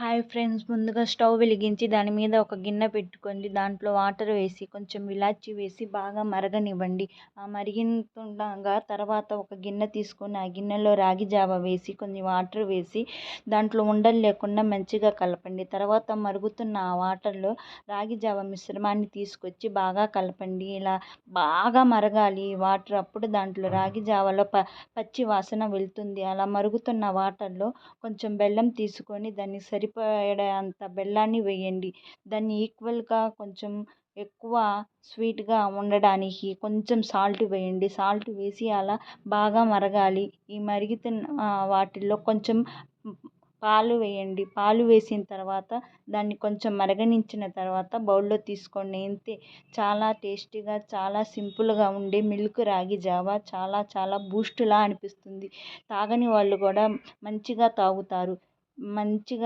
Hi friends, ముందుగా stove వెలిగించి దాని మీద ఒక గిన్నె పెట్టుకోండి. దాంట్లో వాటర్ వేసి కొంచెం ఇలాచి వేసి బాగా మరగనివ్వండి. ఆ మరిగితుండగా తర్వాత ఒక గిన్నె తీసుకొని ఆ గిన్నెలో రాగి జావ వేసి కొన్ని వాటర్ వేసి దాంట్లో ఉండలు లేకుండా మంచిగా కలపండి. తర్వాత మరుగుతున్న ఆ వాటర్లో రాగి జావ మిశ్రమాన్ని తీసుకొచ్చి బాగా కలపండి. ఇలా బాగా మరగాలి వాటర్. అప్పుడు దాంట్లో రాగి జావలో పచ్చి వాసన వెళ్తుంది. అలా మరుగుతున్న వాటర్లో కొంచెం బెల్లం తీసుకొని దాన్ని సరిపడేంత బెల్లాన్ని వేయండి. దాన్ని ఈక్వల్గా కొంచెం ఎక్కువ స్వీట్గా ఉండడానికి కొంచెం సాల్ట్ వేయండి. సాల్ట్ వేసి అలా బాగా మరగాలి. ఈ మరుగుతున్న వాటిల్లో కొంచెం పాలు వేయండి. పాలు వేసిన తర్వాత దాన్ని కొంచెం మరగనించిన తర్వాత బౌల్లో తీసుకోండి. ఇంతే, చాలా టేస్టీగా చాలా సింపుల్గా ఉండే మిల్క్ రాగి జావా చాలా చాలా బూస్టులా అనిపిస్తుంది. తాగని వాళ్ళు కూడా మంచిగా తాగుతారు. మంచిగా